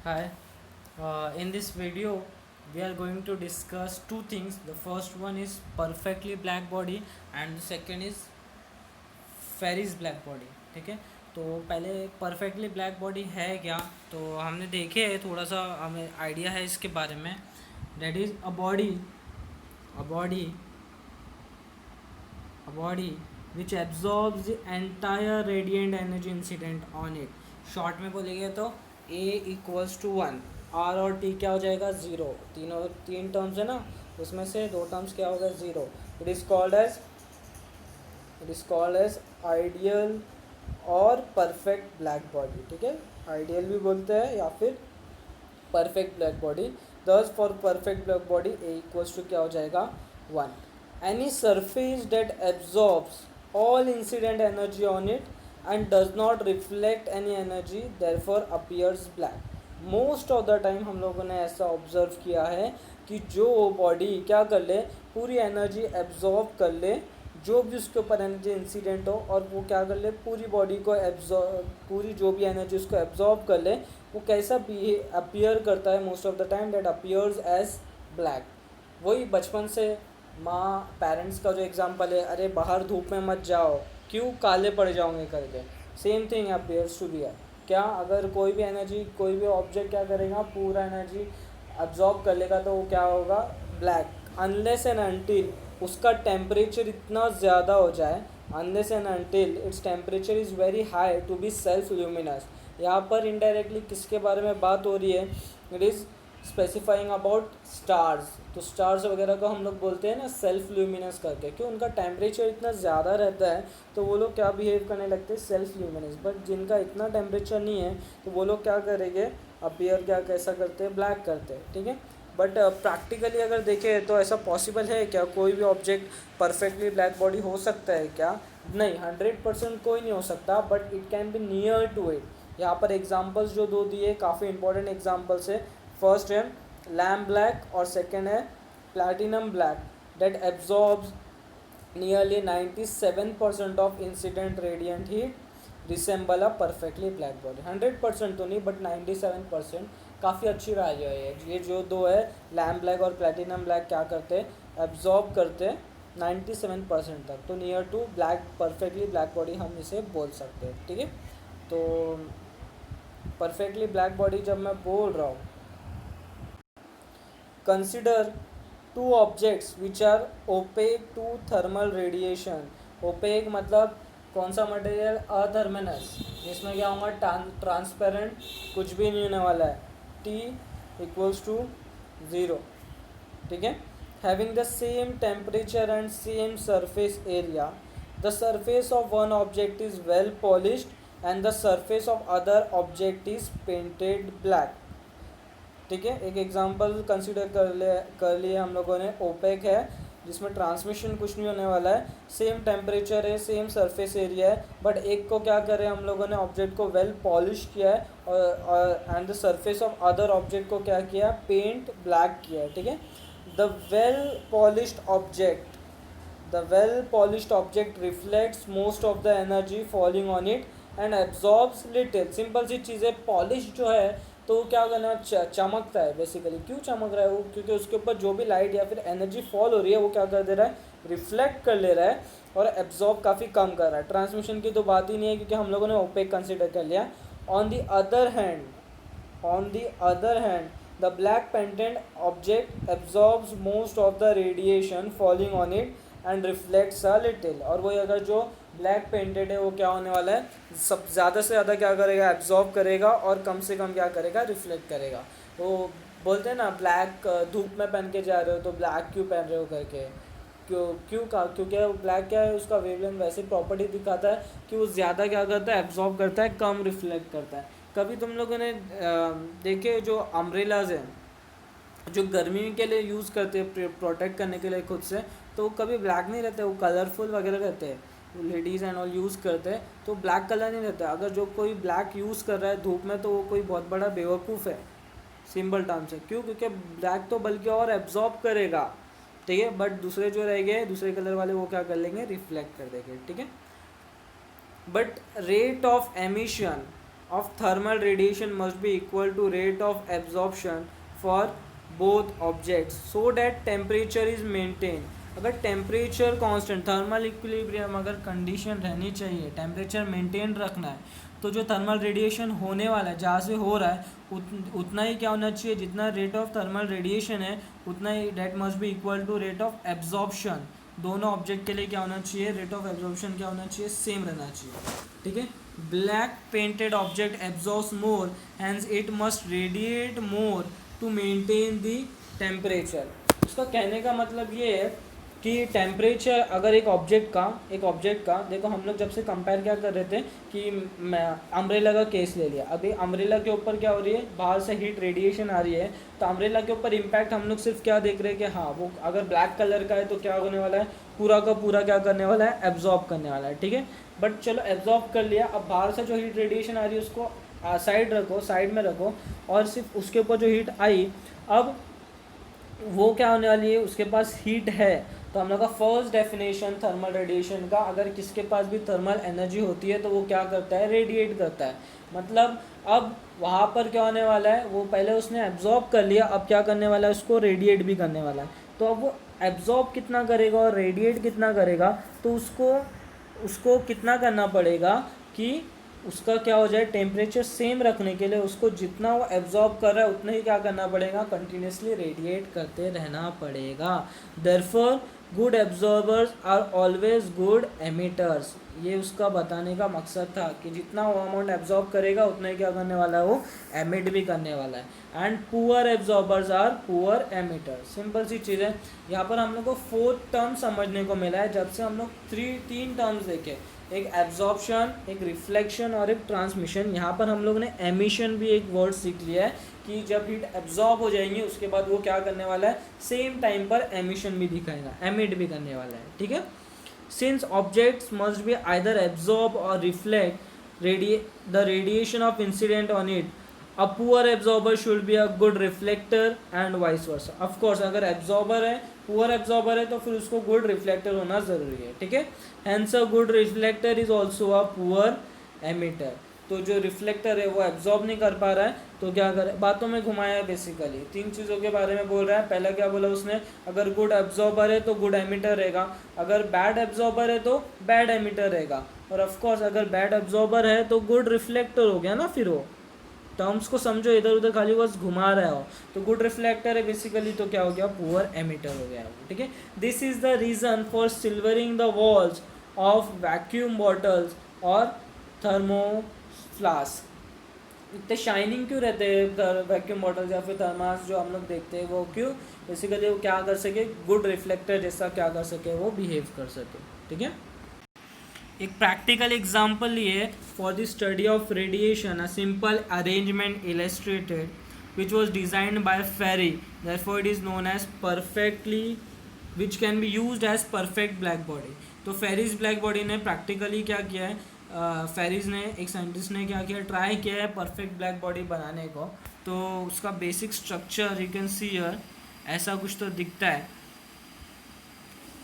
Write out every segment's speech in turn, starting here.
Hi. In this video, we are going to discuss two things. The first one is perfectly black body, and the second is Ferry's black body. ठीक है, तो पहले perfectly black body है क्या, तो हमने देखे है, थोड़ा सा हमें आइडिया है इसके बारे में. That is a body which absorbs the entire radiant energy incident on it. Short में बोलेंगे तो ए इक्वल्स टू वन, आर और टी क्या हो जाएगा, ज़ीरो. तीन टर्म्स है ना, उसमें से दो टर्म्स क्या होगा, zero. It is called as ideal और परफेक्ट ब्लैक बॉडी. ठीक है, आइडियल भी बोलते हैं या फिर perfect black body. This for perfect black body A equals to क्या हो जाएगा, one. Any surface that absorbs all incident energy on it and does not reflect any energy therefore appears black. Most of the time हम लोगों ने ऐसा observe किया है कि जो बॉडी क्या कर ले, पूरी एनर्जी एब्जॉर्ब कर ले, जो भी उसके ऊपर एनर्जी इंसिडेंट हो, और वो क्या कर ले, पूरी बॉडी को एब्जॉर्ब, पूरी जो भी एनर्जी उसको एब्जॉर्ब कर ले, वो कैसा भी अपीयर करता है most of the time, that appears as black. वही बचपन से माँ पेरेंट्स का जो एग्जांपल है, अरे बाहर धूप में मत जाओ, क्यों काले पड़ जाओगे करके. Same thing appears to be है. क्या, अगर कोई भी एनर्जी, कोई भी ऑब्जेक्ट क्या करेगा, पूरा एनर्जी अब्जॉर्ब कर लेगा, तो वो क्या होगा, ब्लैक. अनलेस एंड अनटिल उसका टेम्परेचर इतना ज़्यादा हो जाए, unless and until its temperature is very high to be self luminous. यहाँ पर इनडायरेक्टली किसके बारे में बात हो रही है, it is specifying about stars. तो स्टार्स वगैरह को हम लोग बोलते हैं ना सेल्फ ल्यूमिनस करके, क्यों, उनका टेम्परेचर इतना ज़्यादा रहता है तो वो लोग क्या बिहेव करने लगते हैं, सेल्फ ल्यूमिनस. बट जिनका इतना टेम्परेचर नहीं है तो वो लोग क्या करेंगे, अपीयर क्या कैसा करते हैं, ब्लैक करते हैं. ठीक है, बट प्रैक्टिकली अगर देखें तो ऐसा पॉसिबल है क्या, कोई भी ऑब्जेक्ट परफेक्टली ब्लैक बॉडी हो सकता है क्या, नहीं. 100% कोई नहीं हो सकता, but it can be near to it. यहाँ पर एग्जाम्पल्स जो दो दिए काफ़ी इंपॉर्टेंट एग्जाम्पल्स है. फर्स्ट है लैम्प ब्लैक और सेकेंड है platinum black that absorbs nearly 97% of incident radiant heat resemble a perfectly black body. 100% तो नहीं, बट 97% काफ़ी अच्छी वैल्यू है. ये जो दो है लैम्प ब्लैक और प्लैटिनम ब्लैक क्या करते हैं, एब्जॉर्ब करते हैं 97% तक, तो near to black, perfectly black body हम इसे बोल सकते हैं. ठीक है, तो परफेक्टली ब्लैक बॉडी जब मैं बोल रहा हूँ, consider two objects which are opaque to thermal radiation. Opaque मतलब कौन सा मटेरियल, अथर्मिनस, जिसमें क्या होगा, ट्रांसपेरेंट, कुछ भी नहीं होने वाला है. T equals to zero. ठीक है, having the same temperature and same surface area. The surface of one object is well polished and the surface of other object is painted black. ठीक है, एक एग्जांपल कंसीडर कर लिए हम लोगों ने. ओपेक है जिसमें ट्रांसमिशन कुछ नहीं होने वाला है, सेम टेम्परेचर है, सेम सरफेस एरिया है, बट एक को क्या करें हम लोगों ने, ऑब्जेक्ट को वेल पॉलिश किया है, और and the surface of other object को क्या किया, पेंट ब्लैक किया है. ठीक है, the well polished object reflects most of the energy falling on it and absorbs little. Simple सी चीज़ें, पॉलिश जो है तो क्या करना, चमकता है बेसिकली. क्यों चमक रहा है वो, क्योंकि उसके ऊपर जो भी लाइट या फिर एनर्जी फॉल हो रही है वो क्या कर दे रहा है, रिफ्लेक्ट कर ले रहा है और एब्जॉर्ब काफ़ी कम कर रहा है. ट्रांसमिशन की तो बात ही नहीं है क्योंकि हम लोगों ने ओपेक कंसिडर कर लिया. On the other hand the black painted object absorbs most of the radiation falling on it and reflects a little. और वही अगर जो ब्लैक पेंटेड है वो क्या होने वाला है, सब ज़्यादा से ज़्यादा क्या करेगा, एब्जॉर्ब करेगा, और कम से कम क्या करेगा, रिफ्लेक्ट करेगा. वो बोलते हैं ना, ब्लैक धूप में पहन के जा रहे हो तो ब्लैक क्यों पहन रहे हो करके, क्योंकि ब्लैक क्या है, उसका वेवलेंथ वैसे प्रॉपर्टी दिखाता है कि वो ज़्यादा क्या करता है, एब्जॉर्ब करता है, कम रिफ्लेक्ट करता है. कभी तुम लोगों ने देखे जो अम्ब्रेलाज हैं, जो गर्मी के लिए यूज़ करते हैं प्रोटेक्ट करने के लिए खुद से, तो कभी ब्लैक नहीं रहते, वो कलरफुल वगैरह रहते हैं. लेडीज़ एंड ऑल यूज़ करते हैं तो ब्लैक कलर नहीं रहता. अगर जो कोई ब्लैक यूज़ कर रहा है धूप में तो वो कोई बहुत बड़ा बेवकूफ़ है, सिंपल टर्म से. क्यों, क्योंकि ब्लैक तो बल्कि और एब्जॉर्ब करेगा. ठीक है, बट दूसरे जो रहेंगे, दूसरे कलर वाले, वो क्या कर लेंगे, रिफ्लेक्ट कर देंगे. ठीक है, but rate of emission of thermal radiation must be equal to rate of absorption for both objects so that temperature is maintained. अगर टेम्परेचर कांस्टेंट, थर्मल इक्विलिब्रियम अगर कंडीशन रहनी चाहिए, टेम्परेचर मेंटेन रखना है, तो जो थर्मल रेडिएशन होने वाला है जहाँ से हो रहा है उतना ही क्या होना चाहिए, जितना रेट ऑफ थर्मल रेडिएशन है उतना ही that must be equal to rate of absorption. दोनों ऑब्जेक्ट के लिए क्या होना चाहिए, रेट ऑफ एब्जॉर्प्शन क्या होना चाहिए, सेम रहना चाहिए. ठीक है. Black painted object absorbs more, hence it must radiate more to maintain the temperature. उसका कहने का मतलब ये है कि टेम्परेचर अगर एक ऑब्जेक्ट का देखो, हम लोग जब से कंपेयर क्या कर रहे थे कि अम्ब्रेला का केस ले लिया. अभी अम्ब्रेला के ऊपर क्या हो रही है, बाहर से हीट रेडिएशन आ रही है, तो अम्ब्रेला के ऊपर इम्पैक्ट हम लोग सिर्फ क्या देख रहे हैं कि हाँ वो अगर ब्लैक कलर का है तो क्या होने वाला है, पूरा का पूरा क्या करने वाला है, एब्जॉर्ब करने वाला है. ठीक है. बट चलो एब्जॉर्ब कर लिया, अब बाहर से जो हीट रेडिएशन आ रही है उसको साइड में रखो, और सिर्फ उसके ऊपर जो हीट आई, अब वो क्या होने वाली है, उसके पास हीट है. तो हम लोग का फर्स्ट डेफिनेशन थर्मल रेडिएशन का, अगर किसके पास भी थर्मल एनर्जी होती है तो वो क्या करता है, रेडिएट करता है. मतलब अब वहाँ पर क्या होने वाला है, वो पहले उसने एब्जॉर्ब कर लिया, अब क्या करने वाला है, उसको रेडिएट भी करने वाला है. तो अब वो एब्जॉर्ब कितना करेगा और रेडिएट कितना करेगा, तो उसको कितना करना पड़ेगा कि उसका क्या हो जाए, टेम्परेचर सेम रखने के लिए उसको जितना वो एब्जॉर्ब कर रहा है उतना ही क्या करना पड़ेगा, कंटिन्यूसली रेडिएट करते रहना पड़ेगा. Therefore good absorbers are always good emitters. ये उसका बताने का मकसद था कि जितना वो अमाउंट एब्जॉर्ब करेगा उतना ही क्या करने वाला है, वो एमिट भी करने वाला है. And poor absorbers are poor emitters. Simple सी चीज़ है. यहाँ पर हम लोग को 4 टर्म समझने को मिला है, जब से हम लोग 3 टर्म्स देखे, एक एब्जॉर्प्शन, एक रिफ्लेक्शन और एक ट्रांसमिशन. यहाँ पर हम लोग ने एमिशन भी एक वर्ड सीख लिया है कि जब हीट एब्जॉर्ब हो जाएंगी उसके बाद वो क्या करने वाला है, सेम टाइम पर एमिशन भी दिखाएगा, एमिट भी करने वाला है. ठीक है. Since objects must be either absorb or reflect the radiation of incident on it, a poor absorber should be a good reflector and vice versa. Of course अगर एब्जॉर्बर है, पुअर एब्जॉर्बर है, तो फिर उसको गुड रिफ्लेक्टर होना ज़रूरी है. ठीक है. Hence a good reflector is also a poor emitter. तो जो रिफ्लेक्टर है वो एब्जॉर्ब नहीं कर पा रहा है तो क्या करे, बातों में घुमाया है. बेसिकली 3 चीज़ों के बारे में बोल रहा है. पहला क्या बोला उसने, अगर गुड एब्जॉर्बर है तो गुड एमिटर रहेगा, अगर बैड एब्जॉर्बर है तो बैड एमिटर रहेगा, और ऑफकोर्स अगर बैड एब्जॉर्बर है तो गुड रिफ्लेक्टर हो गया ना. फिर वो टर्म्स को समझो, इधर उधर खाली बस घुमा रहा हो. तो गुड रिफ्लेक्टर है बेसिकली, तो क्या हो गया, पुअर एमिटर हो गया. ठीक है. This is the reason for silvering the walls of vacuum bottles और थर्मो फ्लास्क. इतने शाइनिंग क्यों रहते हैं वैक्यूम बॉटल्स या फिर थर्मास जो हम लोग देखते हैं, वो क्यों, बेसिकली वो क्या कर सके, गुड रिफ्लेक्टर जैसा क्या कर सके, वो बिहेव कर सके. ठीक है. एक प्रैक्टिकल एग्जाम्पल लिए for the study of radiation, a simple arrangement illustrated which was designed by Fery, therefore it is known as perfectly which can be used as perfect black body. तो Fery's black body ने practically क्या किया है, fairies ने, एक scientist ने क्या किया, ट्राई किया है परफेक्ट ब्लैक बॉडी बनाने को. तो उसका basic structure you can see here, ऐसा कुछ तो दिखता है.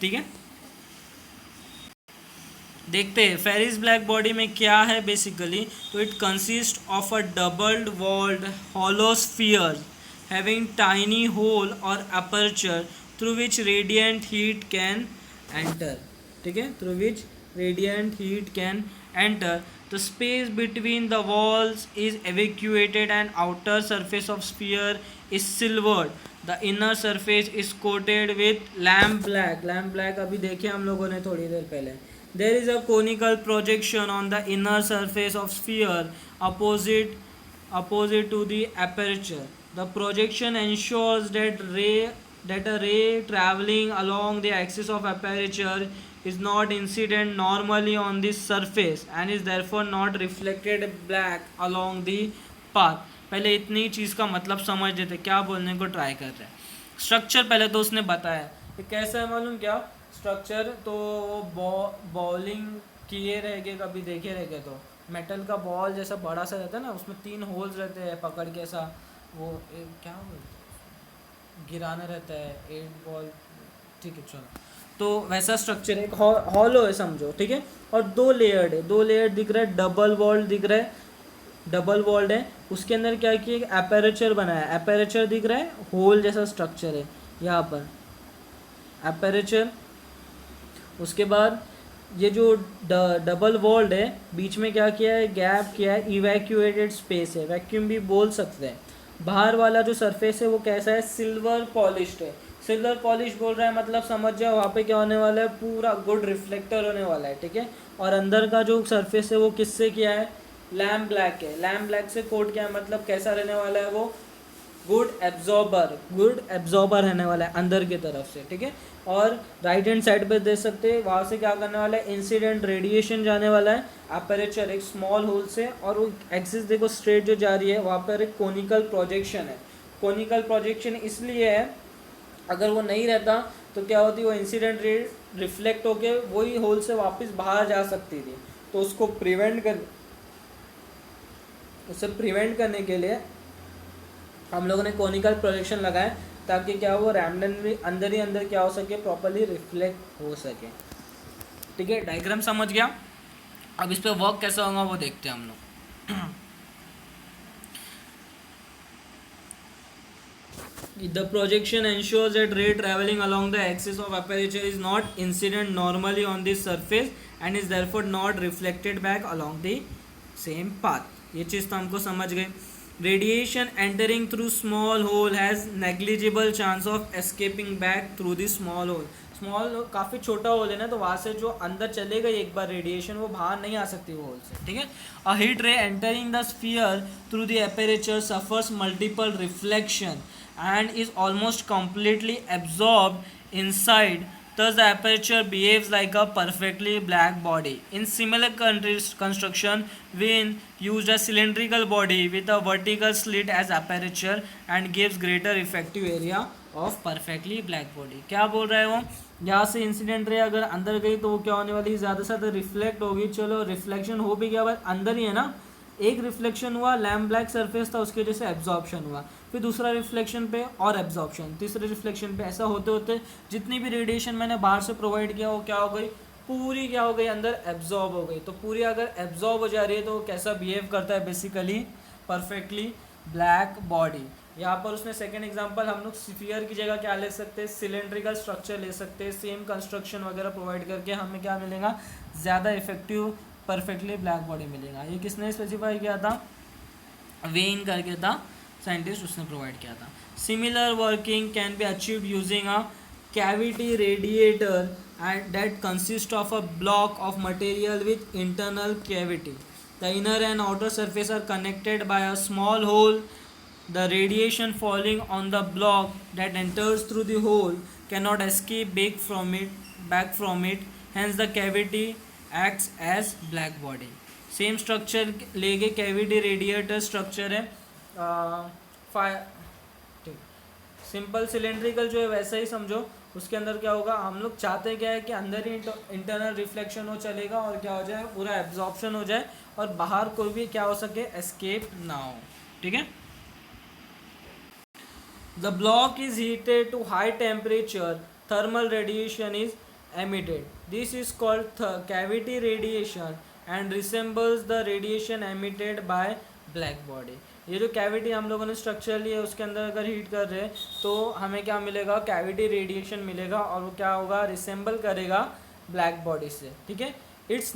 ठीक है. देखते हैं फेरिस ब्लैक बॉडी में क्या है बेसिकली. तो it consist of a doubled walled hollow sphere having tiny hole or aperture through which radiant heat can enter. ठीक है. Through which radiant heat can enter. The space between the walls is evacuated and outer surface of sphere is silvered. The inner surface is coated with lamp black. Lamp black अभी देखे हम लोगों ने थोड़ी देर पहले. There is a conical projection on the inner surface of sphere opposite to the aperture. The projection ensures that a ray traveling along the axis of aperture is not incident normally on this surface and is therefore not reflected black along the path. पहले इतनी चीज़ का मतलब समझ लेते, क्या बोलने को try कर रहे हैं. स्ट्रक्चर पहले तो उसने बताया कि कैसा है, मालूम क्या स्ट्रक्चर. तो बॉलिंग किए रहेंगे, कभी देखे रहेंगे तो मेटल का बॉल जैसा बड़ा सा रहता है ना, उसमें 3 होल्स रहते हैं पकड़ के, ऐसा वो क्या बोलते हैं, गिराना रहता है 8 बॉल. ठीक है चलो. तो वैसा स्ट्रक्चर एक हॉलो है समझो. ठीक है. और 2 लेयर्ड है, 2 लेयर दिख रहा है, डबल वॉल दिख रहा है, डबल वॉल्ड है, उसके अंदर क्या किया, एपेरेचर बनाया, एपेरेचर दिख रहा है, होल जैसा स्ट्रक्चर है यहाँ पर एपेरेचर। उसके बाद ये जो डबल वॉल्ड है, बीच में क्या किया है, गैप किया है, इवैक्यूएटेड स्पेस है, वैक्यूम भी बोल सकते हैं। बाहर वाला जो सरफेस है वो कैसा है, सिल्वर पॉलिश्ड है। सिल्वर पॉलिश बोल रहा है मतलब समझ जाओ वहाँ पे क्या होने वाला है, पूरा गुड रिफ्लेक्टर होने वाला है, ठीक है। और अंदर का जो सरफेस है वो किससे किया है, लैम्प ब्लैक है, लैम्प ब्लैक से कोट किया है, मतलब कैसा रहने वाला है वो, गुड एब्जॉर्बर रहने वाला है अंदर की तरफ से, ठीक है। और राइट हैंड साइड पे देख सकते हैं, वहाँ से क्या करने वाला है, इंसिडेंट रेडिएशन जाने वाला है अपेरेचर एक स्मॉल होल से, और वो एक्सिस देखो स्ट्रेट जो जा रही है, वहाँ पर एक कोनिकल प्रोजेक्शन है। कोनिकल प्रोजेक्शन इसलिए है, अगर वो नहीं रहता तो क्या होती, वो इंसिडेंट रे रिफ्लेक्ट होके वही होल से वापस बाहर जा सकती थी। तो उसको प्रिवेंट करने के लिए हम लोगों ने कोनिकल प्रोजेक्शन लगाए, ताकि क्या हो, रैमडन भी अंदर ही अंदर क्या हो सके, प्रॉपरली रिफ्लेक्ट हो सके, ठीक है। डायग्राम समझ गया। अब इस पे वर्क कैसा होगा वो देखते हैं हम लोग। The projection ensures that ray traveling along the axis of aperture is not incident normally on the surface and is therefore not reflected back along the same path. ये चीज़ तो हमको समझ गए। Radiation entering through small hole has negligible chance of escaping back through the small hole. Small काफ़ी छोटा whole है ना, तो वहाँ से जो अंदर चले गई एक बार रेडिएशन, वो बाहर नहीं आ सकती वो होल से, ठीक है। A heat ray entering the sphere through the aperture suffers multiple reflection and is almost completely absorbed inside. Thus, the aperture behaves like a perfectly black body. In similar construction, Wien used a cylindrical body with a vertical slit as aperture and gives greater effective area of perfectly black body. क्या बोल रहा है वो, यहाँ से incident ray अगर अंदर गई तो वो क्या होने वाली है, ज़्यादा से ज़्यादा रिफ्लेक्ट होगी। चलो रिफ्लेक्शन हो भी गया, बट अंदर ही है ना, एक रिफ्लेक्शन हुआ, लैम्प ब्लैक सरफेस था, उसकी वजह से एब्जॉर्प्शन हुआ, फिर दूसरा रिफ्लेक्शन पे और एब्जॉर्प्शन, तीसरे रिफ्लेक्शन पे, ऐसा होते होते जितनी भी रेडिएशन मैंने बाहर से प्रोवाइड किया वो क्या हो गई, पूरी क्या हो गई, अंदर एब्जॉर्ब हो गई। तो पूरी अगर एब्जॉर्ब हो जा रही है तो कैसा बिहेव करता है, बेसिकली परफेक्टली ब्लैक बॉडी। यहाँ पर उसने सेकेंड एग्जाम्पल, हम लोग स्फीयर की जगह क्या ले सकते हैं, सिलेंड्रिकल स्ट्रक्चर ले सकते हैं, सेम कंस्ट्रक्शन वगैरह प्रोवाइड करके हमें क्या मिलेगा, ज़्यादा इफेक्टिव परफेक्टली ब्लैक बॉडी मिलेगा। ये किसने स्पेसिफाई किया था, वेन करके था साइंटिस्ट, उसने प्रोवाइड किया था। Similar working can be achieved using a cavity radiator and that consist of a block of material with internal cavity. The inner and outer surface are connected by a small hole. The radiation falling on the block that enters through the hole cannot escape back from it. Hence, the cavity acts as black body. Same structure लेके cavity radiator structure है, ठीक, simple cylindrical जो है वैसा ही समझो। उसके अंदर क्या होगा, हम लोग चाहते क्या है कि अंदर ही इंटरनल रिफ्लेक्शन हो चलेगा और क्या हो जाए, पूरा एब्जॉर्प्शन हो जाए और बाहर कोई भी क्या हो सके, एस्केप ना हो, ठीक है। The block is heated to high temperature. Thermal radiation is emitted. This is called cavity radiation and resembles the radiation emitted by black body. ये जो कैविटी हम लोगों ने स्ट्रक्चर लिया है उसके अंदर अगर हीट कर रहे हैं तो हमें क्या मिलेगा, कैविटी रेडिएशन मिलेगा और वो क्या होगा, रिसेंबल करेगा ब्लैक बॉडी से, ठीक है। its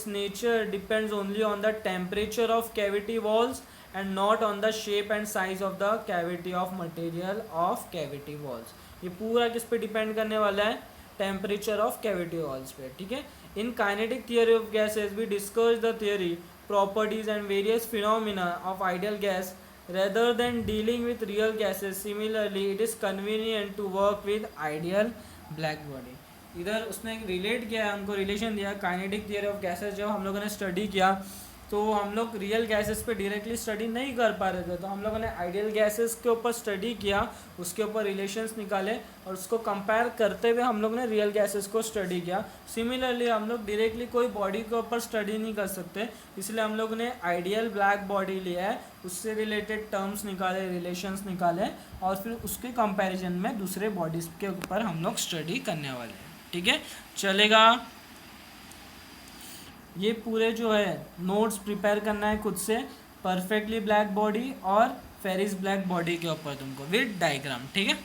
nature depends only on the temperature of cavity walls and not on the shape and size of the cavity of material of cavity walls. ये पूरा किस पे डिपेंड करने वाला है, टेम्परेचर ऑफ कैविटी वॉल्स पे, ठीक है। In kinetic theory of gases we discuss the theory, properties and various phenomena of ideal gas rather than dealing with real gases. Similarly, it is convenient to work with ideal black body. इधर उसने relate किया है, हमको relation दिया kinetic theory of gases. जब हम लोगों ने स्टडी किया तो हम लोग रियल गैसेस पे डायरेक्टली स्टडी नहीं कर पा रहे थे, तो हम लोगों ने आइडियल गैसेस के ऊपर स्टडी किया, उसके ऊपर रिलेशंस निकाले और उसको कंपेयर करते हुए हम लोग ने रियल गैसेस को स्टडी किया। सिमिलरली हम लोग डायरेक्टली कोई बॉडी के ऊपर स्टडी नहीं कर सकते, इसलिए हम लोग ने आइडियल ब्लैक बॉडी लिया है, उससे रिलेटेड टर्म्स निकाले, रिलेशंस निकाले और फिर उसके कंपैरिजन में दूसरे बॉडीज़ के ऊपर हम लोग स्टडी करने वाले हैं, ठीक है, चलेगा। ये पूरे जो है नोट्स प्रिपेयर करना है खुद से, परफेक्टली ब्लैक बॉडी और फेरिस ब्लैक बॉडी के ऊपर तुमको विद डायग्राम, ठीक है।